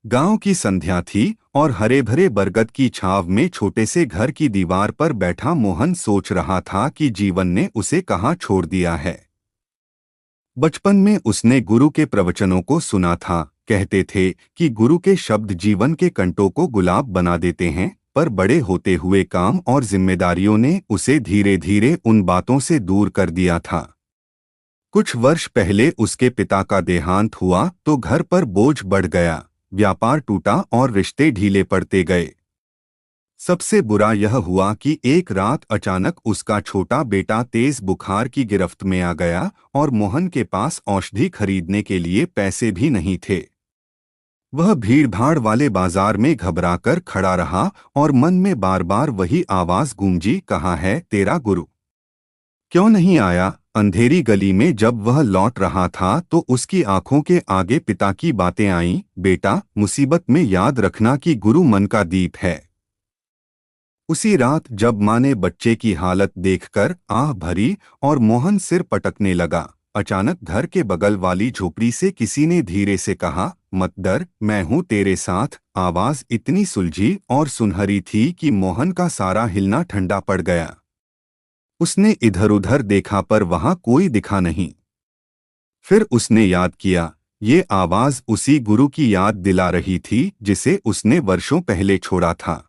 गांव की संध्या थी और हरे भरे बरगद की छाव में छोटे से घर की दीवार पर बैठा मोहन सोच रहा था कि जीवन ने उसे कहाँ छोड़ दिया है। बचपन में उसने गुरु के प्रवचनों को सुना था। कहते थे कि गुरु के शब्द जीवन के कंटों को गुलाब बना देते हैं, पर बड़े होते हुए काम और जिम्मेदारियों ने उसे धीरे धीरे उन बातों से दूर कर दिया था। कुछ वर्ष पहले उसके पिता का देहांत हुआ तो घर पर बोझ बढ़ गया, व्यापार टूटा और रिश्ते ढीले पड़ते गए। सबसे बुरा यह हुआ कि एक रात अचानक उसका छोटा बेटा तेज बुखार की गिरफ्त में आ गया और मोहन के पास औषधि खरीदने के लिए पैसे भी नहीं थे। वह भीड़भाड़ वाले बाजार में घबराकर खड़ा रहा और मन में बार बार वही आवाज गूंजी, कहाँ है तेरा गुरु, क्यों नहीं आया। अंधेरी गली में जब वह लौट रहा था तो उसकी आंखों के आगे पिता की बातें आईं, बेटा मुसीबत में याद रखना कि गुरु मन का दीप है। उसी रात जब माँ ने बच्चे की हालत देखकर आह भरी और मोहन सिर पटकने लगा, अचानक घर के बगल वाली झोपड़ी से किसी ने धीरे से कहा, मत डर, मैं हूँ तेरे साथ। आवाज इतनी सुलझी और सुनहरी थी कि मोहन का सारा हिलना ठंडा पड़ गया। उसने इधर उधर देखा पर वहां कोई दिखा नहीं। फिर उसने याद किया, ये आवाज उसी गुरु की याद दिला रही थी जिसे उसने वर्षों पहले छोड़ा था।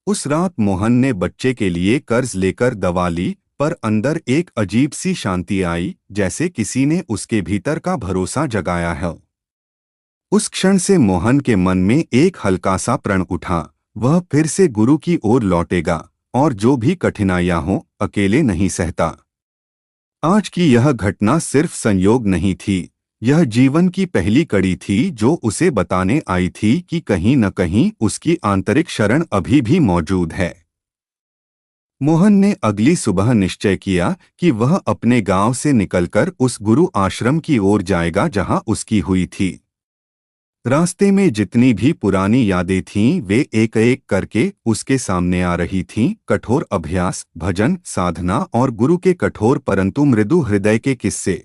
उस रात मोहन ने बच्चे के लिए कर्ज लेकर दवा ली, पर अंदर एक अजीब सी शांति आई, जैसे किसी ने उसके भीतर का भरोसा जगाया है। उस क्षण से मोहन के मन में एक हल्का सा प्रण उठा, वह फिर से गुरु की ओर लौटेगा और जो भी कठिनाइयां हों अकेले नहीं सहता। आज की यह घटना सिर्फ संयोग नहीं थी, यह जीवन की पहली कड़ी थी जो उसे बताने आई थी कि कहीं न कहीं उसकी आंतरिक शरण अभी भी मौजूद है। मोहन ने अगली सुबह निश्चय किया कि वह अपने गांव से निकलकर उस गुरु आश्रम की ओर जाएगा जहां उसकी हुई थी। रास्ते में जितनी भी पुरानी यादें थीं वे एक एक करके उसके सामने आ रही थीं, कठोर अभ्यास, भजन, साधना और गुरु के कठोर परंतु मृदु हृदय के किस्से।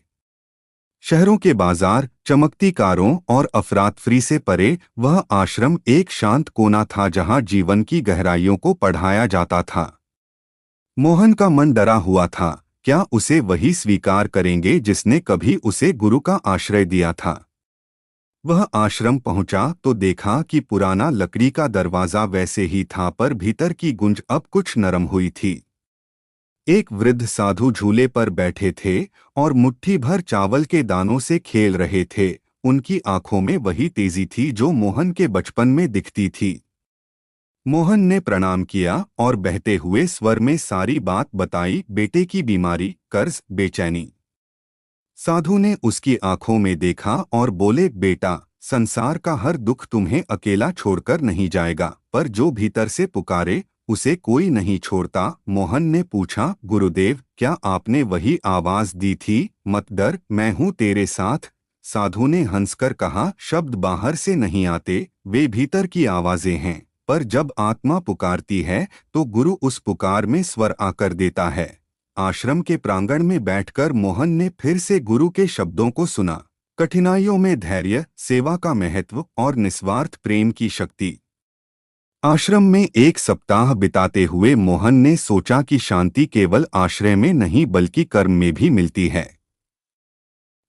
शहरों के बाजार, चमकती कारों और अफरातफरी से परे वह आश्रम एक शांत कोना था जहां जीवन की गहराइयों को पढ़ाया जाता था। मोहन का मन डरा हुआ था, क्या उसे वही स्वीकार करेंगे जिसने कभी उसे गुरु का आश्रय दिया था। वह आश्रम पहुंचा तो देखा कि पुराना लकड़ी का दरवाजा वैसे ही था, पर भीतर की गुंज अब कुछ नरम हुई थी। एक वृद्ध साधु झूले पर बैठे थे और मुट्ठी भर चावल के दानों से खेल रहे थे। उनकी आंखों में वही तेजी थी जो मोहन के बचपन में दिखती थी। मोहन ने प्रणाम किया और बहते हुए स्वर में सारी बात बताई, बेटे की बीमारी, कर्ज, बेचैनी। साधु ने उसकी आंखों में देखा और बोले, बेटा संसार का हर दुख तुम्हें अकेला छोड़कर नहीं जाएगा, पर जो भीतर से पुकारे उसे कोई नहीं छोड़ता। मोहन ने पूछा, गुरुदेव क्या आपने वही आवाज दी थी, मत डर मैं हूँ तेरे साथ। साधु ने हंसकर कहा, शब्द बाहर से नहीं आते, वे भीतर की आवाजें हैं, पर जब आत्मा पुकारती है तो गुरु उस पुकार में स्वर आकर देता है। आश्रम के प्रांगण में बैठकर मोहन ने फिर से गुरु के शब्दों को सुना, कठिनाइयों में धैर्य, सेवा का महत्व और निस्वार्थ प्रेम की शक्ति। आश्रम में एक सप्ताह बिताते हुए मोहन ने सोचा कि शांति केवल आश्रय में नहीं बल्कि कर्म में भी मिलती है।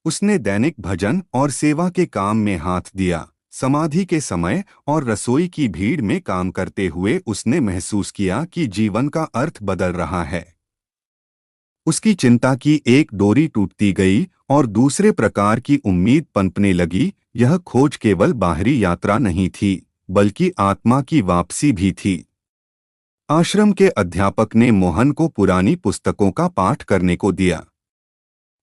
उसने दैनिक भजन और सेवा के काम में हाथ दिया। समाधि के समय और रसोई की भीड़ में काम करते हुए उसने महसूस किया कि जीवन का अर्थ बदल रहा है। उसकी चिंता की एक डोरी टूटती गई और दूसरे प्रकार की उम्मीद पनपने लगी। यह खोज केवल बाहरी यात्रा नहीं थी, बल्कि आत्मा की वापसी भी थी। आश्रम के अध्यापक ने मोहन को पुरानी पुस्तकों का पाठ करने को दिया।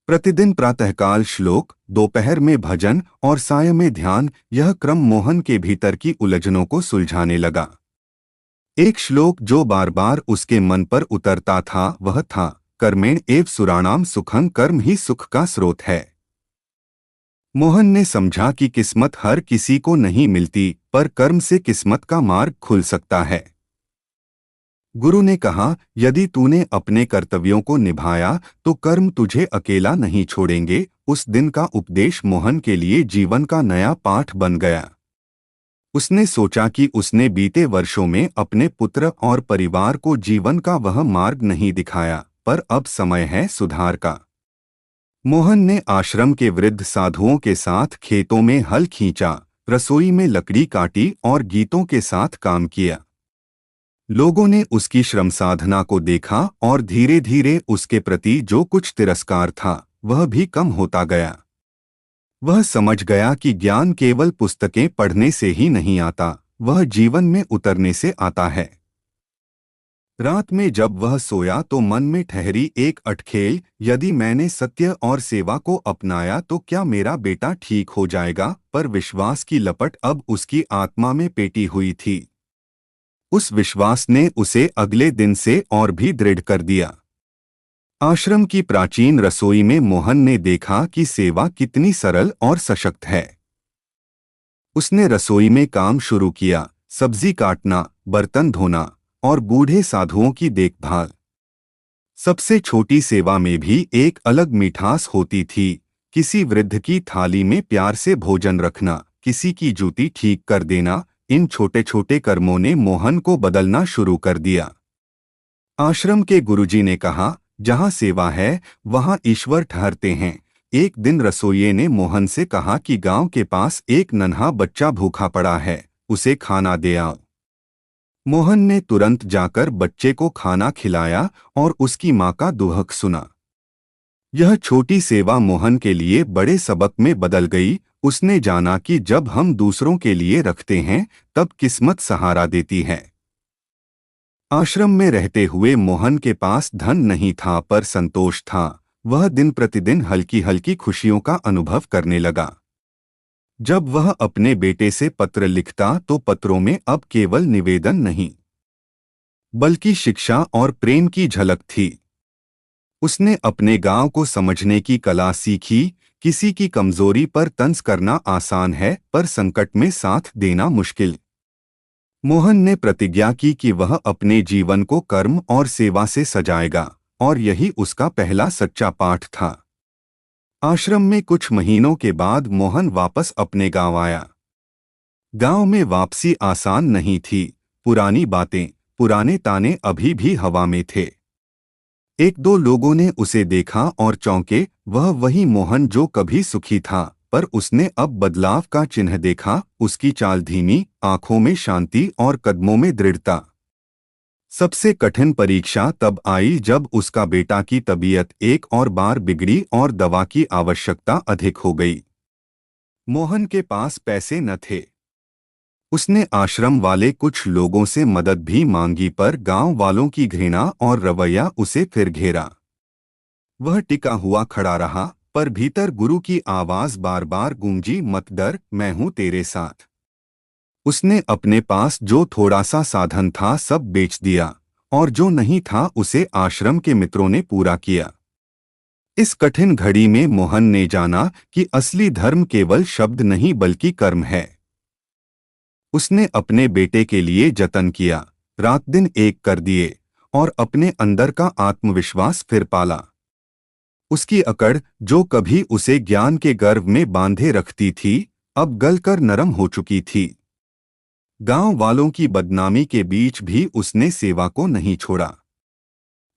प्रतिदिन प्रातःकाल श्लोक, दोपहर में भजन और साय में ध्यान। यह क्रम मोहन के भीतर की उलझनों को सुलझाने लगा। एक श्लोक जो बार बार उसके मन पर उतरता था वह था, कर्मेण एव सुराणाम सुखं, कर्म ही सुख का स्रोत है। मोहन ने समझा कि किस्मत हर किसी को नहीं मिलती, पर कर्म से किस्मत का मार्ग खुल सकता है। गुरु ने कहा, यदि तूने अपने कर्तव्यों को निभाया तो कर्म तुझे अकेला नहीं छोड़ेंगे। उस दिन का उपदेश मोहन के लिए जीवन का नया पाठ बन गया। उसने सोचा कि उसने बीते वर्षों में अपने पुत्र और परिवार को जीवन का वह मार्ग नहीं दिखाया, पर अब समय है सुधार का। मोहन ने आश्रम के वृद्ध साधुओं के साथ खेतों में हल खींचा, रसोई में लकड़ी काटी और गीतों के साथ काम किया। लोगों ने उसकी श्रम साधना को देखा और धीरे धीरे उसके प्रति जो कुछ तिरस्कार था वह भी कम होता गया। वह समझ गया कि ज्ञान केवल पुस्तकें पढ़ने से ही नहीं आता, वह जीवन में उतरने से आता है। रात में जब वह सोया तो मन में ठहरी एक अटखेल, यदि मैंने सत्य और सेवा को अपनाया तो क्या मेरा बेटा ठीक हो जाएगा? पर विश्वास की लपट अब उसकी आत्मा में पेटी हुई थी। उस विश्वास ने उसे अगले दिन से और भी दृढ़ कर दिया। आश्रम की प्राचीन रसोई में मोहन ने देखा कि सेवा कितनी सरल और सशक्त है। उसने रसोई में काम शुरू किया, सब्जी काटना, बर्तन धोना और बूढ़े साधुओं की देखभाल। सबसे छोटी सेवा में भी एक अलग मिठास होती थी। किसी वृद्ध की थाली में प्यार से भोजन रखना, किसी की जूती ठीक कर देना, इन छोटे छोटे कर्मों ने मोहन को बदलना शुरू कर दिया। आश्रम के गुरुजी ने कहा, जहाँ सेवा है वहाँ ईश्वर ठहरते हैं। एक दिन रसोइये ने मोहन से कहा कि गांव के पास एक नन्हा बच्चा भूखा पड़ा है, उसे खाना दे आओ। मोहन ने तुरंत जाकर बच्चे को खाना खिलाया और उसकी माँ का दुहक सुना। यह छोटी सेवा मोहन के लिए बड़े सबक में बदल गई। उसने जाना कि जब हम दूसरों के लिए रखते हैं तब किस्मत सहारा देती है। आश्रम में रहते हुए मोहन के पास धन नहीं था पर संतोष था। वह दिन प्रतिदिन हल्की हल्की खुशियों का अनुभव करने लगा। जब वह अपने बेटे से पत्र लिखता तो पत्रों में अब केवल निवेदन नहीं बल्कि शिक्षा और प्रेम की झलक थी। उसने अपने गांव को समझने की कला सीखी। किसी की कमजोरी पर तंज करना आसान है पर संकट में साथ देना मुश्किल। मोहन ने प्रतिज्ञा की कि वह अपने जीवन को कर्म और सेवा से सजाएगा और यही उसका पहला सच्चा पाठ था। आश्रम में कुछ महीनों के बाद मोहन वापस अपने गांव आया। गांव में वापसी आसान नहीं थी। पुरानी बातें, पुराने ताने अभी भी हवा में थे। एक दो लोगों ने उसे देखा और चौंके। वह वही मोहन जो कभी सुखी था, पर उसने अब बदलाव का चिन्ह देखा। उसकी चाल धीमी, आंखों में शांति और कदमों में दृढ़ता। सबसे कठिन परीक्षा तब आई जब उसका बेटा की तबीयत एक और बार बिगड़ी और दवा की आवश्यकता अधिक हो गई। मोहन के पास पैसे न थे। उसने आश्रम वाले कुछ लोगों से मदद भी मांगी पर गांव वालों की घृणा और रवैया उसे फिर घेरा। वह टिका हुआ खड़ा रहा, पर भीतर गुरु की आवाज बार बार गूंजी, मत डर, मैं हूं तेरे साथ। उसने अपने पास जो थोड़ा सा साधन था सब बेच दिया और जो नहीं था उसे आश्रम के मित्रों ने पूरा किया। इस कठिन घड़ी में मोहन ने जाना कि असली धर्म केवल शब्द नहीं बल्कि कर्म है। उसने अपने बेटे के लिए जतन किया, रात दिन एक कर दिए और अपने अंदर का आत्मविश्वास फिर पाला। उसकी अकड़ जो कभी उसे ज्ञान के गर्भ में बांधे रखती थी, अब गलकर नरम हो चुकी थी। गांव वालों की बदनामी के बीच भी उसने सेवा को नहीं छोड़ा।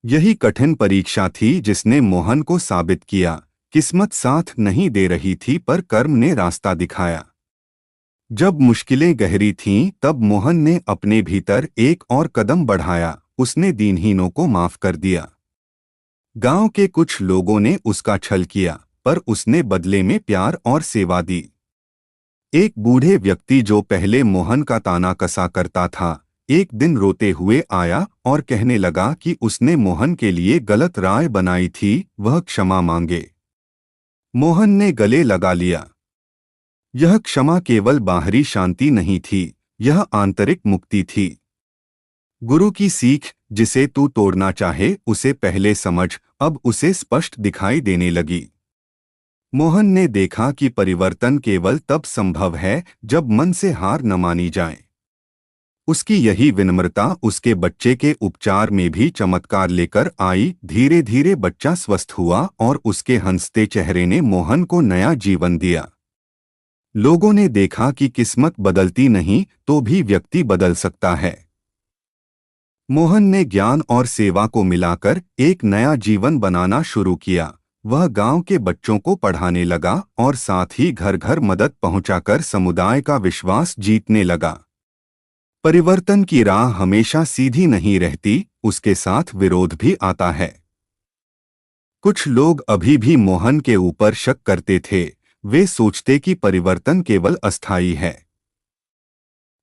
यही कठिन परीक्षा थी जिसने मोहन को साबित किया, किस्मत साथ नहीं दे रही थी पर कर्म ने रास्ता दिखाया। जब मुश्किलें गहरी थीं तब मोहन ने अपने भीतर एक और कदम बढ़ाया। उसने दीनहीनों को माफ कर दिया। गांव के कुछ लोगों ने उसका छल किया, पर उसने बदले में प्यार और सेवा दी। एक बूढ़े व्यक्ति जो पहले मोहन का ताना कसा करता था, एक दिन रोते हुए आया और कहने लगा कि उसने मोहन के लिए गलत राय बनाई थी, वह क्षमा मांगे। मोहन ने गले लगा लिया। यह क्षमा केवल बाहरी शांति नहीं थी, यह आंतरिक मुक्ति थी। गुरु की सीख, जिसे तू तोड़ना चाहे उसे पहले समझ, अब उसे स्पष्ट दिखाई देने लगी। मोहन ने देखा कि परिवर्तन केवल तब संभव है जब मन से हार न मानी जाए। उसकी यही विनम्रता उसके बच्चे के उपचार में भी चमत्कार लेकर आई। धीरे धीरे बच्चा स्वस्थ हुआ और उसके हंसते चेहरे ने मोहन को नया जीवन दिया। लोगों ने देखा कि किस्मत बदलती नहीं तो भी व्यक्ति बदल सकता है। मोहन ने ज्ञान और सेवा को मिलाकर एक नया जीवन बनाना शुरू किया। वह गांव के बच्चों को पढ़ाने लगा और साथ ही घर घर मदद पहुंचाकर समुदाय का विश्वास जीतने लगा। परिवर्तन की राह हमेशा सीधी नहीं रहती, उसके साथ विरोध भी आता है। कुछ लोग अभी भी मोहन के ऊपर शक करते थे। वे सोचते कि परिवर्तन केवल अस्थायी है।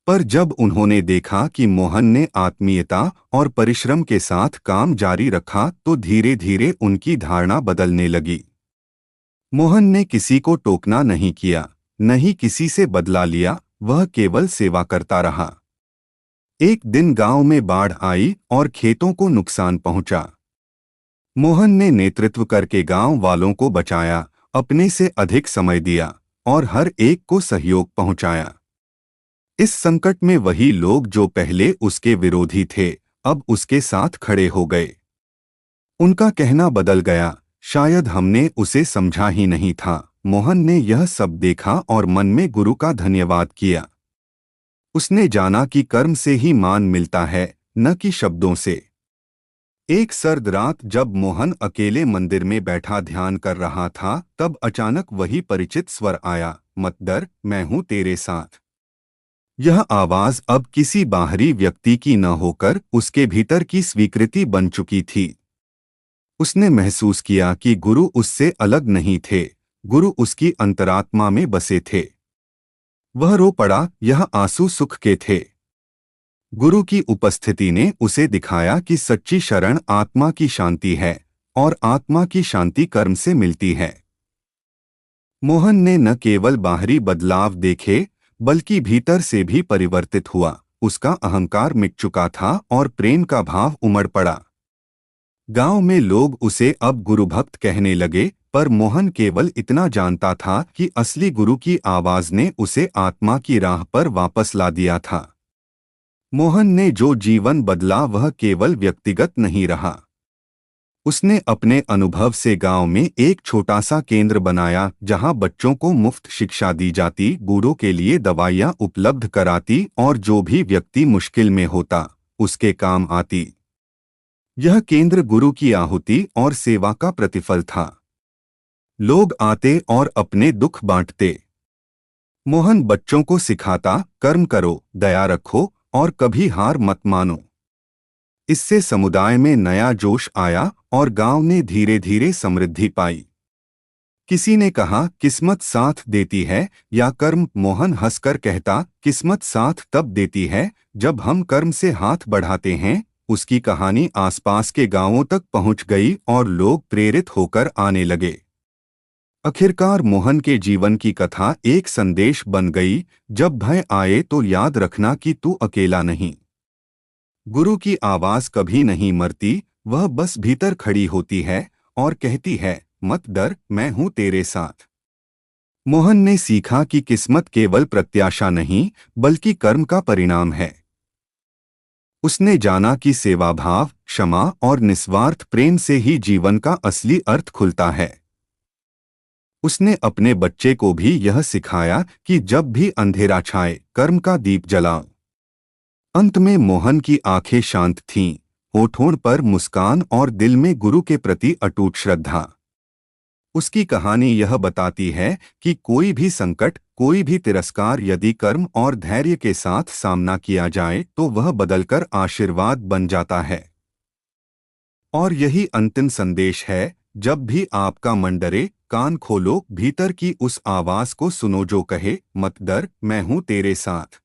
पर जब उन्होंने देखा कि मोहन ने आत्मीयता और परिश्रम के साथ काम जारी रखा तो धीरे धीरे उनकी धारणा बदलने लगी। मोहन ने किसी को टोकना नहीं किया, न ही किसी से बदला लिया, वह केवल सेवा करता रहा। एक दिन गांव में बाढ़ आई और खेतों को नुकसान पहुंचा। मोहन ने नेतृत्व करके गांव वालों को बचाया, अपने से अधिक समय दिया और हर एक को सहयोग पहुंचाया। इस संकट में वही लोग जो पहले उसके विरोधी थे, अब उसके साथ खड़े हो गए। उनका कहना बदल गया, शायद हमने उसे समझा ही नहीं था। मोहन ने यह सब देखा और मन में गुरु का धन्यवाद किया। उसने जाना कि कर्म से ही मान मिलता है, न कि शब्दों से। एक सर्द रात जब मोहन अकेले मंदिर में बैठा ध्यान कर रहा था, तब अचानक वही परिचित स्वर आया, मत डर, मैं हूं तेरे साथ। यह आवाज अब किसी बाहरी व्यक्ति की न होकर उसके भीतर की स्वीकृति बन चुकी थी। उसने महसूस किया कि गुरु उससे अलग नहीं थे, गुरु उसकी अंतरात्मा में बसे थे। वह रो पड़ा, यह आंसू सुख के थे। गुरु की उपस्थिति ने उसे दिखाया कि सच्ची शरण आत्मा की शांति है और आत्मा की शांति कर्म से मिलती है। मोहन ने न केवल बाहरी बदलाव देखे बल्कि भीतर से भी परिवर्तित हुआ। उसका अहंकार मिट चुका था और प्रेम का भाव उमड़ पड़ा। गांव में लोग उसे अब गुरु भक्त कहने लगे, पर मोहन केवल इतना जानता था कि असली गुरु की आवाज ने उसे आत्मा की राह पर वापस ला दिया था। मोहन ने जो जीवन बदला वह केवल व्यक्तिगत नहीं रहा। उसने अपने अनुभव से गांव में एक छोटा सा केंद्र बनाया जहां बच्चों को मुफ्त शिक्षा दी जाती, बूढ़ों के लिए दवाइयां उपलब्ध कराती और जो भी व्यक्ति मुश्किल में होता उसके काम आती। यह केंद्र गुरु की आहुति और सेवा का प्रतिफल था। लोग आते और अपने दुख बांटते। मोहन बच्चों को सिखाता, कर्म करो, दया रखो और कभी हार मत मानो। इससे समुदाय में नया जोश आया और गांव ने धीरे धीरे समृद्धि पाई। किसी ने कहा किस्मत साथ देती है या कर्म। मोहन हंसकर कहता, किस्मत साथ तब देती है जब हम कर्म से हाथ बढ़ाते हैं। उसकी कहानी आसपास के गांवों तक पहुंच गई और लोग प्रेरित होकर आने लगे। आखिरकार मोहन के जीवन की कथा एक संदेश बन गई, जब भय आए तो याद रखना कि तू अकेला नहीं। गुरु की आवाज कभी नहीं मरती, वह बस भीतर खड़ी होती है और कहती है, मत डर, मैं हूं तेरे साथ। मोहन ने सीखा कि किस्मत केवल प्रत्याशा नहीं बल्कि कर्म का परिणाम है। उसने जाना कि सेवा भाव, क्षमा और निस्वार्थ प्रेम से ही जीवन का असली अर्थ खुलता है। उसने अपने बच्चे को भी यह सिखाया कि जब भी अंधेरा छाए, कर्म का दीप जलाओ। अंत में मोहन की आंखें शांत थीं, होठों पर मुस्कान और दिल में गुरु के प्रति अटूट श्रद्धा। उसकी कहानी यह बताती है कि कोई भी संकट, कोई भी तिरस्कार यदि कर्म और धैर्य के साथ सामना किया जाए तो वह बदलकर आशीर्वाद बन जाता है। और यही अंतिम संदेश है, जब भी आपका मन डरे, कान खोलो, भीतर की उस आवाज को सुनो जो कहे, मत डर, मैं हूं तेरे साथ।